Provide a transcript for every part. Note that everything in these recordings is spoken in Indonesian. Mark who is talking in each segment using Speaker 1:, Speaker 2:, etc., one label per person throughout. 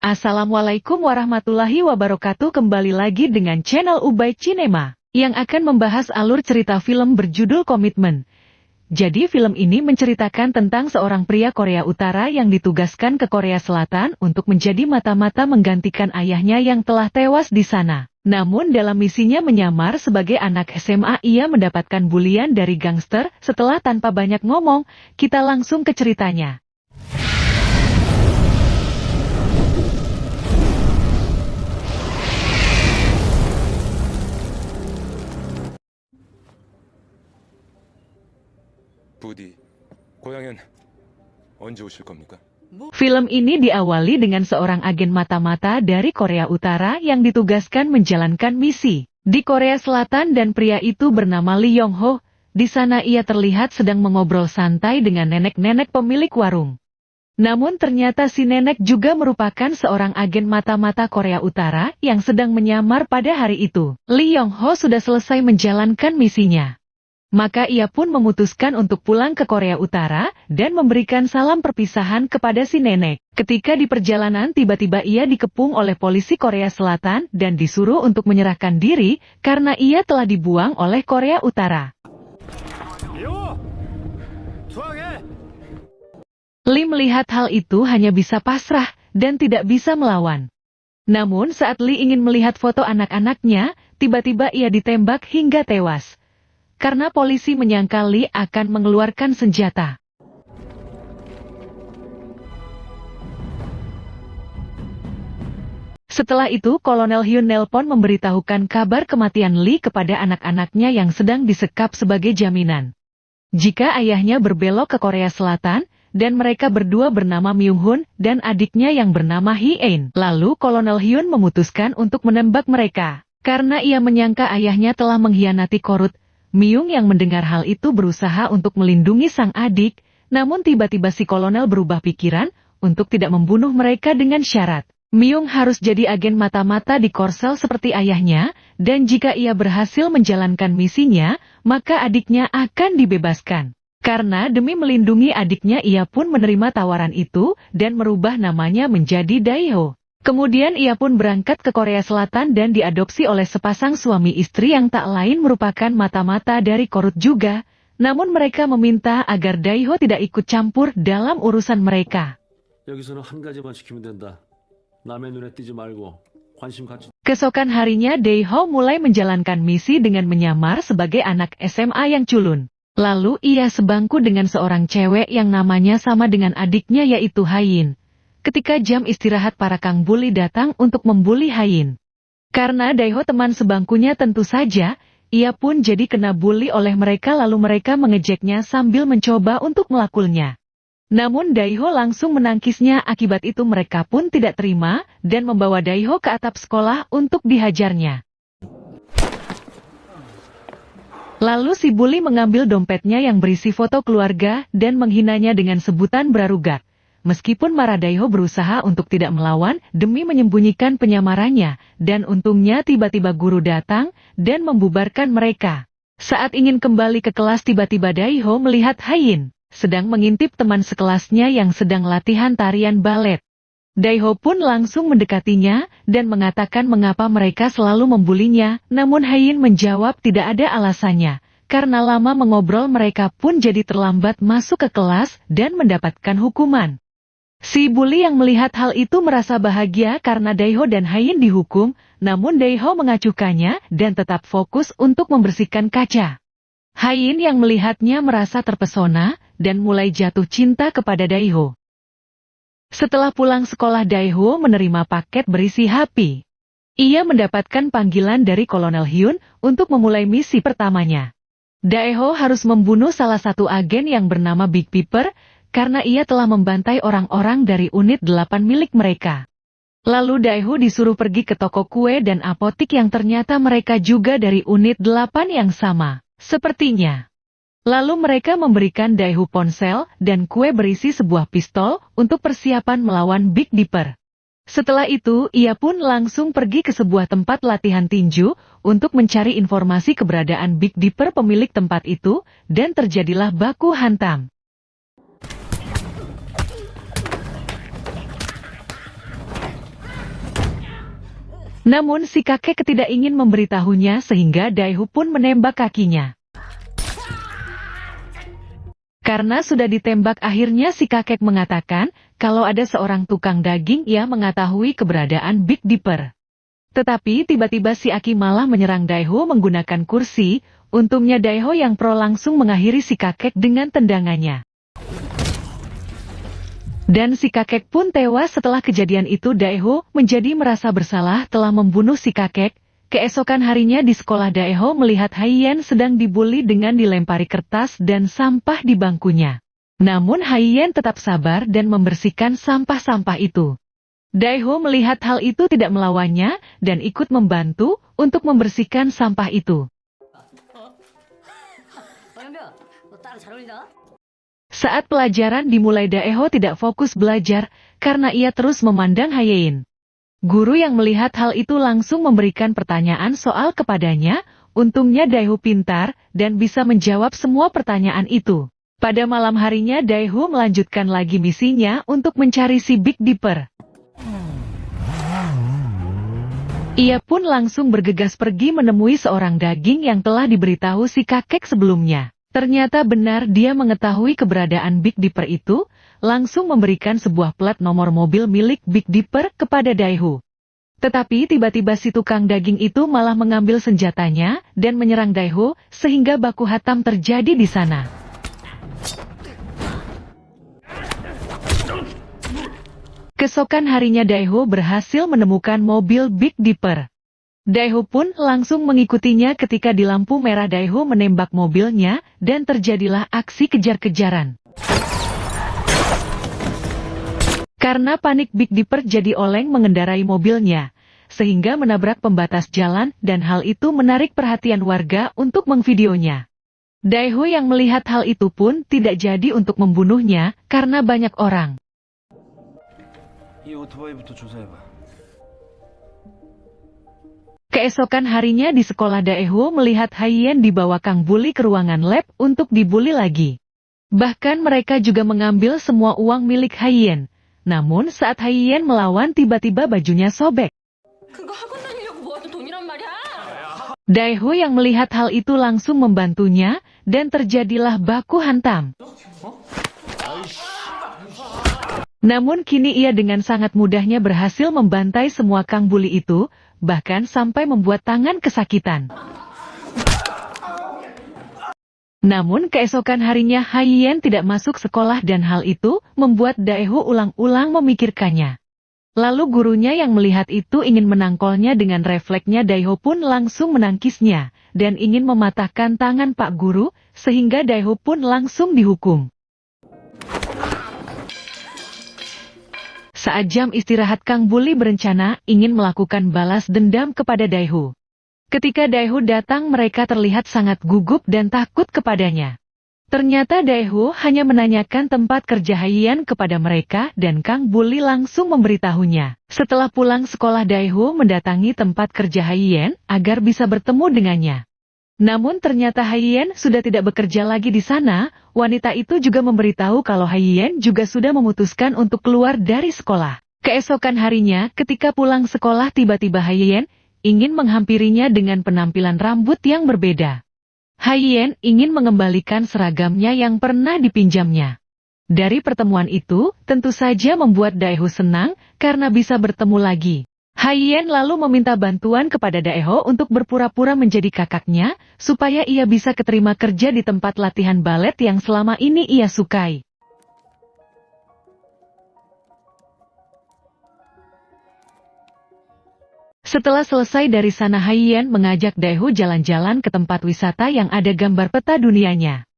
Speaker 1: Assalamualaikum warahmatullahi wabarakatuh. Kembali lagi dengan channel Ubay Cinema yang akan membahas alur cerita film berjudul Komitmen. Jadi film ini menceritakan tentang seorang pria Korea Utara yang ditugaskan ke Korea Selatan untuk menjadi mata-mata menggantikan ayahnya yang telah tewas di sana. Namun dalam misinya menyamar sebagai anak SMA, ia mendapatkan bulian dari gangster. Setelah tanpa banyak ngomong, kita langsung ke ceritanya.
Speaker 2: 부디, 고향엔 언제 오실 겁니까?
Speaker 1: Film ini diawali dengan seorang agen mata-mata dari Korea Utara yang ditugaskan menjalankan misi di Korea Selatan, dan pria itu bernama Lee Yong-ho. Di sana ia terlihat sedang mengobrol santai dengan nenek-nenek pemilik warung. Namun ternyata si nenek juga merupakan seorang agen mata-mata Korea Utara yang sedang menyamar pada hari itu. Lee Yong-ho sudah selesai menjalankan misinya. Maka ia pun memutuskan untuk pulang ke Korea Utara dan memberikan salam perpisahan kepada si nenek. Ketika di perjalanan tiba-tiba ia dikepung oleh polisi Korea Selatan dan disuruh untuk menyerahkan diri karena ia telah dibuang oleh Korea Utara. Lee melihat hal itu hanya bisa pasrah dan tidak bisa melawan. Namun saat Lee ingin melihat foto anak-anaknya, tiba-tiba ia ditembak hingga tewas. Karena polisi menyangka Lee akan mengeluarkan senjata. Setelah itu Kolonel Hyun nelpon memberitahukan kabar kematian Lee kepada anak-anaknya yang sedang disekap sebagai jaminan. Jika ayahnya berbelok ke Korea Selatan, dan mereka berdua bernama Myung-hun dan adiknya yang bernama Hee-in. Lalu Kolonel Hyun memutuskan untuk menembak mereka. Karena ia menyangka ayahnya telah mengkhianati Korut. Myung yang mendengar hal itu berusaha untuk melindungi sang adik, namun tiba-tiba si kolonel berubah pikiran untuk tidak membunuh mereka dengan syarat Myung harus jadi agen mata-mata di Korsel seperti ayahnya, dan jika ia berhasil menjalankan misinya, maka adiknya akan dibebaskan. Karena demi melindungi adiknya ia pun menerima tawaran itu dan merubah namanya menjadi Daeho. Kemudian ia pun berangkat ke Korea Selatan dan diadopsi oleh sepasang suami istri yang tak lain merupakan mata-mata dari Korut juga. Namun mereka meminta agar Daeho tidak ikut campur dalam urusan mereka. Keesokan harinya Daeho mulai menjalankan misi dengan menyamar sebagai anak SMA yang culun. Lalu ia sebangku dengan seorang cewek yang namanya sama dengan adiknya yaitu Hayin. Ketika jam istirahat para kang bully datang untuk membuli Hayin. Karena Daeho teman sebangkunya tentu saja, ia pun jadi kena bully oleh mereka lalu mereka mengejeknya sambil mencoba untuk melakulnya. Namun Daeho langsung menangkisnya, akibat itu mereka pun tidak terima dan membawa Daeho ke atap sekolah untuk dihajarnya. Lalu si bully mengambil dompetnya yang berisi foto keluarga dan menghinanya dengan sebutan Brarugat. Meskipun marah Daeho berusaha untuk tidak melawan demi menyembunyikan penyamarannya, dan untungnya tiba-tiba guru datang dan membubarkan mereka. Saat ingin kembali ke kelas tiba-tiba Daeho melihat Hayin sedang mengintip teman sekelasnya yang sedang latihan tarian balet. Daeho pun langsung mendekatinya dan mengatakan mengapa mereka selalu membulinya, namun Hayin menjawab tidak ada alasannya. Karena lama mengobrol mereka pun jadi terlambat masuk ke kelas dan mendapatkan hukuman. Si bully yang melihat hal itu merasa bahagia karena Daeho dan Hayin dihukum, namun Daeho mengacuhkannya dan tetap fokus untuk membersihkan kaca. Hayin yang melihatnya merasa terpesona dan mulai jatuh cinta kepada Daeho. Setelah pulang sekolah Daeho menerima paket berisi HP. Ia mendapatkan panggilan dari Kolonel Hyun untuk memulai misi pertamanya. Daeho harus membunuh salah satu agen yang bernama Big Pepper, karena ia telah membantai orang-orang dari unit 8 milik mereka. Lalu Daeho disuruh pergi ke toko kue dan apotik yang ternyata mereka juga dari unit 8 yang sama, sepertinya. Lalu mereka memberikan Daeho ponsel dan kue berisi sebuah pistol untuk persiapan melawan Big Dipper. Setelah itu, ia pun langsung pergi ke sebuah tempat latihan tinju untuk mencari informasi keberadaan Big Dipper pemilik tempat itu, dan terjadilah baku hantam. Namun si kakek tidak ingin memberitahunya sehingga Daeho pun menembak kakinya. Karena sudah ditembak, akhirnya si kakek mengatakan kalau ada seorang tukang daging yang mengetahui keberadaan Big Dipper. Tetapi tiba-tiba si Aki malah menyerang Daeho menggunakan kursi. Untungnya Daeho yang pro langsung mengakhiri si kakek dengan tendangannya. Dan si kakek pun tewas. Setelah kejadian itu Daeho menjadi merasa bersalah telah membunuh si kakek. Keesokan harinya di sekolah Daeho melihat Haiyan sedang dibully dengan dilempari kertas dan sampah di bangkunya. Namun Haiyan tetap sabar dan membersihkan sampah-sampah itu. Daeho melihat hal itu tidak melawannya dan ikut membantu untuk membersihkan sampah itu. Saat pelajaran dimulai Daeho tidak fokus belajar karena ia terus memandang Haiyan. Guru yang melihat hal itu langsung memberikan pertanyaan soal kepadanya. Untungnya Daeho pintar dan bisa menjawab semua pertanyaan itu. Pada malam harinya Daeho melanjutkan lagi misinya untuk mencari si Big Dipper. Ia pun langsung bergegas pergi menemui seorang daging yang telah diberitahu si kakek sebelumnya. Ternyata benar dia mengetahui keberadaan Big Dipper itu, langsung memberikan sebuah plat nomor mobil milik Big Dipper kepada Daeho. Tetapi tiba-tiba si tukang daging itu malah mengambil senjatanya dan menyerang Daeho sehingga baku hantam terjadi di sana. Keesokan harinya Daeho berhasil menemukan mobil Big Dipper. Daeho pun langsung mengikutinya. Ketika di lampu merah Daeho menembak mobilnya dan terjadilah aksi kejar-kejaran. Karena panik Big Dipper jadi oleng mengendarai mobilnya, sehingga menabrak pembatas jalan dan hal itu menarik perhatian warga untuk mengvideonya. Daeho yang melihat hal itu pun tidak jadi untuk membunuhnya karena banyak orang. Keesokan harinya di sekolah Daeho melihat Haiyan dibawa Kang Bully ke ruangan lab untuk dibully lagi. Bahkan mereka juga mengambil semua uang milik Haiyan. Namun saat Haiyan melawan tiba-tiba bajunya sobek. Daeho yang melihat hal itu langsung membantunya dan terjadilah baku hantam. Namun kini ia dengan sangat mudahnya berhasil membantai semua Kang Bully itu, bahkan sampai membuat tangan kesakitan. Namun keesokan harinya Haiyan tidak masuk sekolah dan hal itu membuat Daeho ulang-ulang memikirkannya. Lalu gurunya yang melihat itu ingin menangkolnya. Dengan refleksnya Daeho pun langsung menangkisnya dan ingin mematahkan tangan Pak Guru sehingga Daeho pun langsung dihukum. Saat jam istirahat Kang Bully berencana ingin melakukan balas dendam kepada Daeho. Ketika Daeho datang mereka terlihat sangat gugup dan takut kepadanya. Ternyata Daeho hanya menanyakan tempat kerja Haiyan kepada mereka dan Kang Bully langsung memberitahunya. Setelah pulang sekolah Daeho mendatangi tempat kerja Haiyan agar bisa bertemu dengannya. Namun ternyata Haiyan sudah tidak bekerja lagi di sana. Wanita itu juga memberitahu kalau Haiyan juga sudah memutuskan untuk keluar dari sekolah. Keesokan harinya ketika pulang sekolah tiba-tiba Haiyan ingin menghampirinya dengan penampilan rambut yang berbeda. Haiyan ingin mengembalikan seragamnya yang pernah dipinjamnya. Dari pertemuan itu, tentu saja membuat Daeho senang karena bisa bertemu lagi. Haiyan lalu meminta bantuan kepada Daeho untuk berpura-pura menjadi kakaknya, supaya ia bisa keterima kerja di tempat latihan balet yang selama ini ia sukai. Setelah selesai dari sana Haiyan mengajak Daeho jalan-jalan ke tempat wisata yang ada gambar peta dunianya.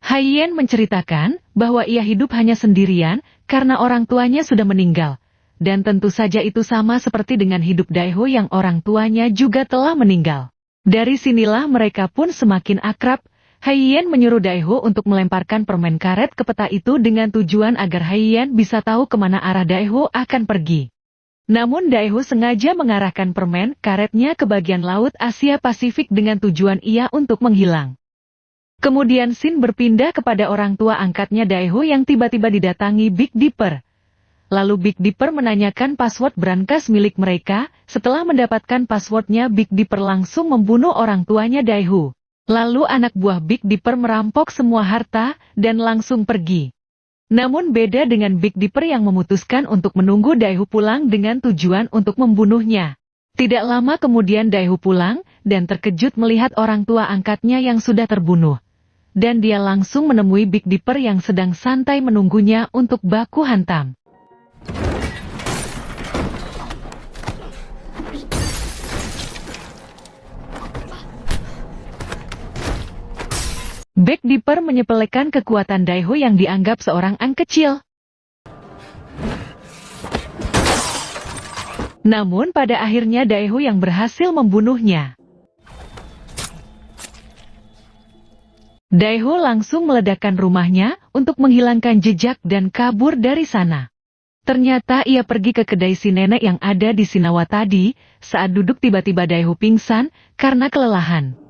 Speaker 1: Haiyan menceritakan bahwa ia hidup hanya sendirian karena orang tuanya sudah meninggal. Dan tentu saja itu sama seperti dengan hidup Daeho yang orang tuanya juga telah meninggal. Dari sinilah mereka pun semakin akrab. Haiyan menyuruh Daeho untuk melemparkan permen karet ke peta itu dengan tujuan agar Haiyan bisa tahu kemana arah Daeho akan pergi. Namun Daeho sengaja mengarahkan permen karetnya ke bagian laut Asia Pasifik dengan tujuan ia untuk menghilang. Kemudian Shin berpindah kepada orang tua angkatnya Daeho yang tiba-tiba didatangi Big Dipper. Lalu Big Dipper menanyakan password brankas milik mereka. Setelah mendapatkan passwordnya, Big Dipper langsung membunuh orang tuanya Daeho. Lalu anak buah Big Dipper merampok semua harta dan langsung pergi. Namun beda dengan Big Dipper yang memutuskan untuk menunggu Daeho pulang dengan tujuan untuk membunuhnya. Tidak lama kemudian Daeho pulang dan terkejut melihat orang tua angkatnya yang sudah terbunuh. Dan dia langsung menemui Big Dipper yang sedang santai menunggunya untuk baku hantam. Big Dipper menyepelekan kekuatan Daeho yang dianggap seorang anak kecil. Namun pada akhirnya Daeho yang berhasil membunuhnya. Daeho langsung meledakkan rumahnya untuk menghilangkan jejak dan kabur dari sana. Ternyata ia pergi ke kedai si nenek yang ada di Shinawa tadi. Saat duduk tiba-tiba Daeho pingsan karena kelelahan.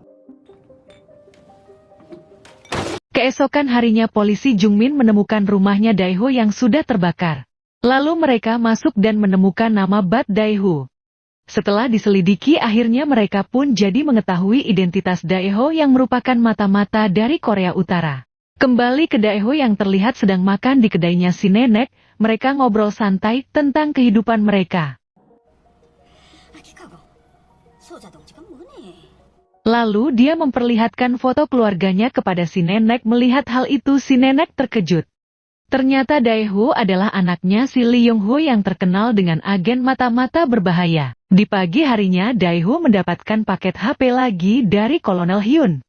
Speaker 1: Keesokan harinya polisi Jungmin menemukan rumahnya Daeho yang sudah terbakar. Lalu mereka masuk dan menemukan nama Bat Daeho. Setelah diselidiki akhirnya mereka pun jadi mengetahui identitas Daeho yang merupakan mata-mata dari Korea Utara. Kembali ke Daeho yang terlihat sedang makan di kedainya si nenek, mereka ngobrol santai tentang kehidupan mereka. Lalu dia memperlihatkan foto keluarganya kepada si nenek. Melihat hal itu si nenek terkejut. Ternyata Daeho adalah anaknya si Lee Yong-ho yang terkenal dengan agen mata-mata berbahaya. Di pagi harinya Daeho mendapatkan paket HP lagi dari Kolonel Hyun.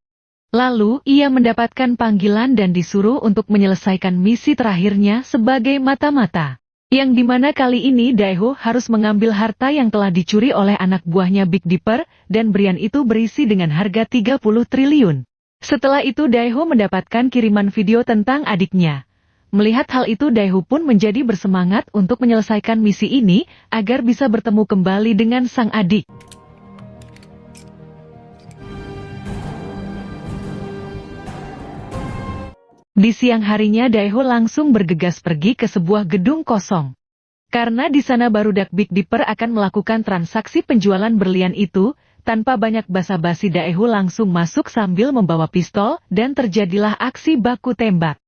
Speaker 1: Lalu ia mendapatkan panggilan dan disuruh untuk menyelesaikan misi terakhirnya sebagai mata-mata. Yang dimana kali ini Daeho harus mengambil harta yang telah dicuri oleh anak buahnya Big Dipper, dan berian itu berisi dengan harga 30 triliun. Setelah itu Daeho mendapatkan kiriman video tentang adiknya. Melihat hal itu Daeho pun menjadi bersemangat untuk menyelesaikan misi ini, agar bisa bertemu kembali dengan sang adik. Di siang harinya Daeho langsung bergegas pergi ke sebuah gedung kosong. Karena di sana barudak Big Dipper akan melakukan transaksi penjualan berlian itu, tanpa banyak basa-basi Daeho langsung masuk sambil membawa pistol dan terjadilah aksi baku tembak.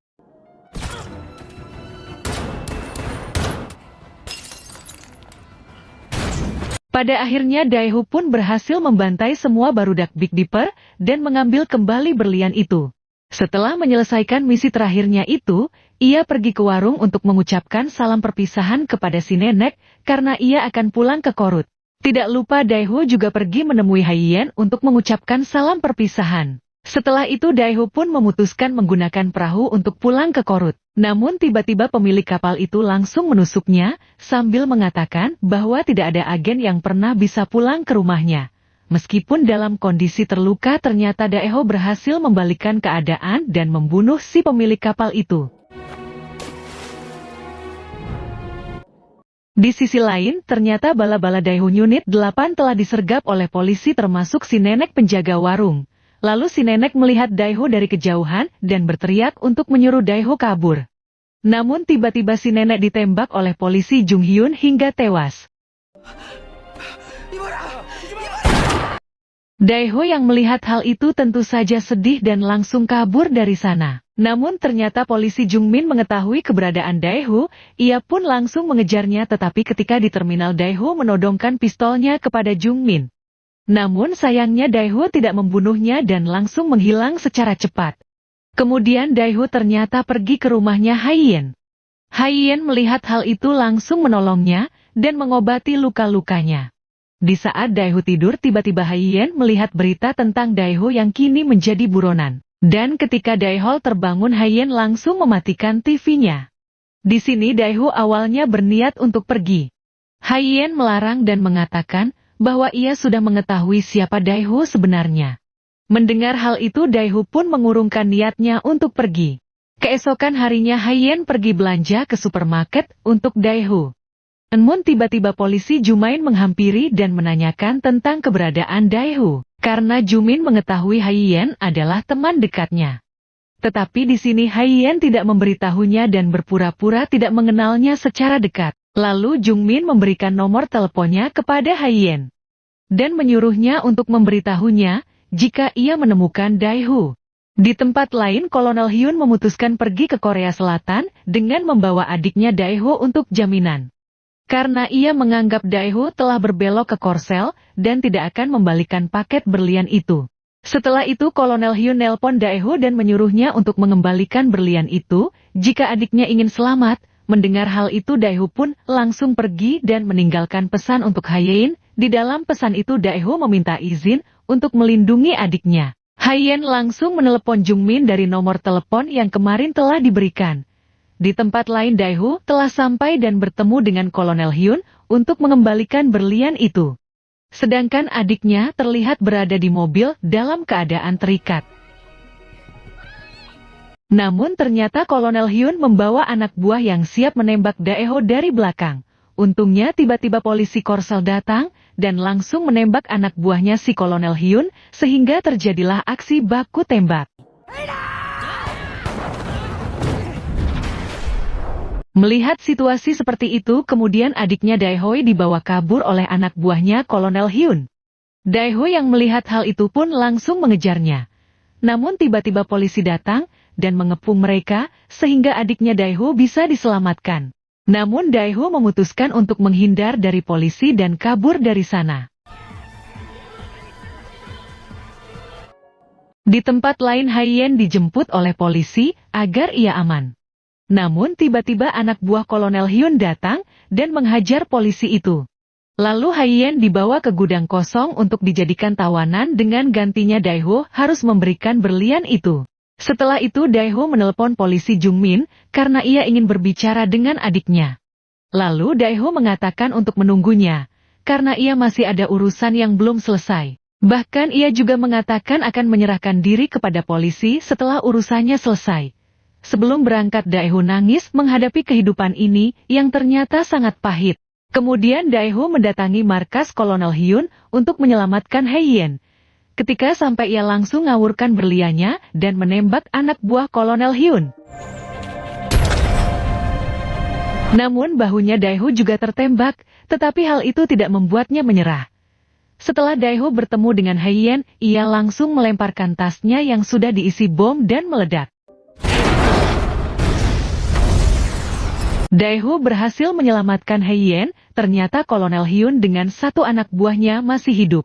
Speaker 1: Pada akhirnya Daeho pun berhasil membantai semua barudak Big Dipper dan mengambil kembali berlian itu. Setelah menyelesaikan misi terakhirnya itu, ia pergi ke warung untuk mengucapkan salam perpisahan kepada si nenek, karena ia akan pulang ke Korut. Tidak lupa Daeho juga pergi menemui Haiyan untuk mengucapkan salam perpisahan. Setelah itu Daeho pun memutuskan menggunakan perahu untuk pulang ke Korut. Namun tiba-tiba pemilik kapal itu langsung menusuknya, sambil mengatakan bahwa tidak ada agen yang pernah bisa pulang ke rumahnya. Meskipun dalam kondisi terluka ternyata Daeho berhasil membalikkan keadaan dan membunuh si pemilik kapal itu. Di sisi lain, ternyata bala-bala Daeho Unit 8 telah disergap oleh polisi termasuk si nenek penjaga warung. Lalu si nenek melihat Daeho dari kejauhan dan berteriak untuk menyuruh Daeho kabur. Namun tiba-tiba si nenek ditembak oleh polisi Jung Hyun hingga tewas. Daeho yang melihat hal itu tentu saja sedih dan langsung kabur dari sana. Namun ternyata polisi Jungmin mengetahui keberadaan Daeho, ia pun langsung mengejarnya, tetapi ketika di terminal Daeho menodongkan pistolnya kepada Jungmin. Namun sayangnya Daeho tidak membunuhnya dan langsung menghilang secara cepat. Kemudian Daeho ternyata pergi ke rumahnya Haiyan. Haiyan melihat hal itu langsung menolongnya dan mengobati luka-lukanya. Di saat Daeho tidur tiba-tiba Haiyan melihat berita tentang Daeho yang kini menjadi buronan. Dan ketika Daeho terbangun Haiyan langsung mematikan TV-nya. Di sini Daeho awalnya berniat untuk pergi. Haiyan melarang dan mengatakan bahwa ia sudah mengetahui siapa Daeho sebenarnya. Mendengar hal itu Daeho pun mengurungkan niatnya untuk pergi. Keesokan harinya Haiyan pergi belanja ke supermarket untuk Daeho. Namun tiba-tiba polisi Jumain menghampiri dan menanyakan tentang keberadaan Daeho, karena Jumin mengetahui Haiyan adalah teman dekatnya. Tetapi di sini Haiyan tidak memberitahunya dan berpura-pura tidak mengenalnya secara dekat. Lalu Jungmin memberikan nomor teleponnya kepada Haiyan dan menyuruhnya untuk memberitahunya jika ia menemukan Daeho. Di tempat lain, Kolonel Hyun memutuskan pergi ke Korea Selatan dengan membawa adiknya Daeho untuk jaminan. Karena ia menganggap Daeho telah berbelok ke Korsel dan tidak akan membalikan paket berlian itu. Setelah itu Kolonel Hyun nelpon Daeho dan menyuruhnya untuk mengembalikan berlian itu jika adiknya ingin selamat. Mendengar hal itu Daeho pun langsung pergi dan meninggalkan pesan untuk Haiyan. Di dalam pesan itu Daeho meminta izin untuk melindungi adiknya. Haiyan langsung menelepon Jungmin dari nomor telepon yang kemarin telah diberikan. Di tempat lain Daeho telah sampai dan bertemu dengan Kolonel Hyun untuk mengembalikan berlian itu. Sedangkan adiknya terlihat berada di mobil dalam keadaan terikat. Namun ternyata Kolonel Hyun membawa anak buah yang siap menembak Daeho dari belakang. Untungnya tiba-tiba polisi Korsel datang dan langsung menembak anak buahnya si Kolonel Hyun sehingga terjadilah aksi baku tembak. Melihat situasi seperti itu, kemudian adiknya Daeho dibawa kabur oleh anak buahnya Kolonel Hyun. Daeho yang melihat hal itu pun langsung mengejarnya. Namun tiba-tiba polisi datang dan mengepung mereka sehingga adiknya Daeho bisa diselamatkan. Namun Daeho memutuskan untuk menghindar dari polisi dan kabur dari sana. Di tempat lain Haiyan dijemput oleh polisi agar ia aman. Namun tiba-tiba anak buah Kolonel Hyun datang dan menghajar polisi itu. Lalu Haiyan dibawa ke gudang kosong untuk dijadikan tawanan dengan gantinya Daeho harus memberikan berlian itu. Setelah itu Daeho menelpon polisi Jungmin karena ia ingin berbicara dengan adiknya. Lalu Daeho mengatakan untuk menunggunya karena ia masih ada urusan yang belum selesai. Bahkan ia juga mengatakan akan menyerahkan diri kepada polisi setelah urusannya selesai. Sebelum berangkat Daeho nangis menghadapi kehidupan ini yang ternyata sangat pahit. Kemudian Daeho mendatangi markas Kolonel Hyun untuk menyelamatkan Haiyan. Ketika sampai ia langsung ngawurkan berliannya dan menembak anak buah Kolonel Hyun. Namun bahunya Daeho juga tertembak, tetapi hal itu tidak membuatnya menyerah. Setelah Daeho bertemu dengan Haiyan, ia langsung melemparkan tasnya yang sudah diisi bom dan meledak. Daeho berhasil menyelamatkan Haiyan, ternyata Kolonel Hyun dengan satu anak buahnya masih hidup.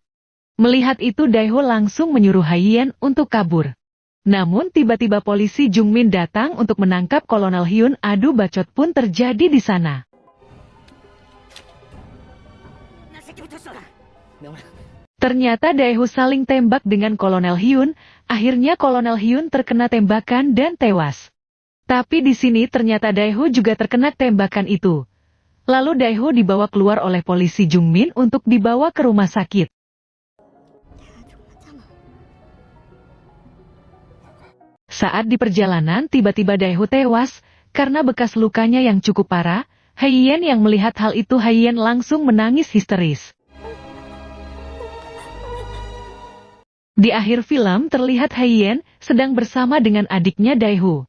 Speaker 1: Melihat itu Daeho langsung menyuruh Haiyan untuk kabur. Namun tiba-tiba polisi Jungmin datang untuk menangkap Kolonel Hyun. Adu bacot pun terjadi di sana. Ternyata Daeho saling tembak dengan Kolonel Hyun, akhirnya Kolonel Hyun terkena tembakan dan tewas. Tapi di sini ternyata Daeho juga terkena tembakan itu. Lalu Daeho dibawa keluar oleh polisi Jungmin untuk dibawa ke rumah sakit. Saat di perjalanan tiba-tiba Daeho tewas karena bekas lukanya yang cukup parah. Haiyan yang melihat hal itu Haiyan langsung menangis histeris. Di akhir film terlihat Haiyan sedang bersama dengan adiknya Daeho.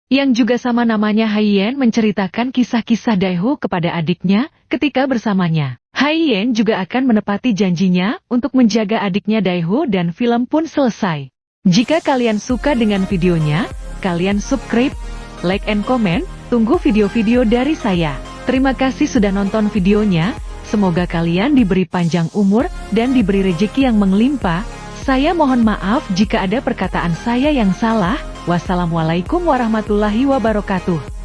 Speaker 1: Yang juga sama namanya Haiyan menceritakan kisah-kisah Daeho kepada adiknya ketika bersamanya. Haiyan juga akan menepati janjinya untuk menjaga adiknya Daeho dan film pun selesai. Jika kalian suka dengan videonya, kalian subscribe, like and comment, tunggu video-video dari saya. Terima kasih sudah nonton videonya, semoga kalian diberi panjang umur dan diberi rezeki yang melimpah. Saya mohon maaf jika ada perkataan saya yang salah. Wassalamualaikum warahmatullahi wabarakatuh.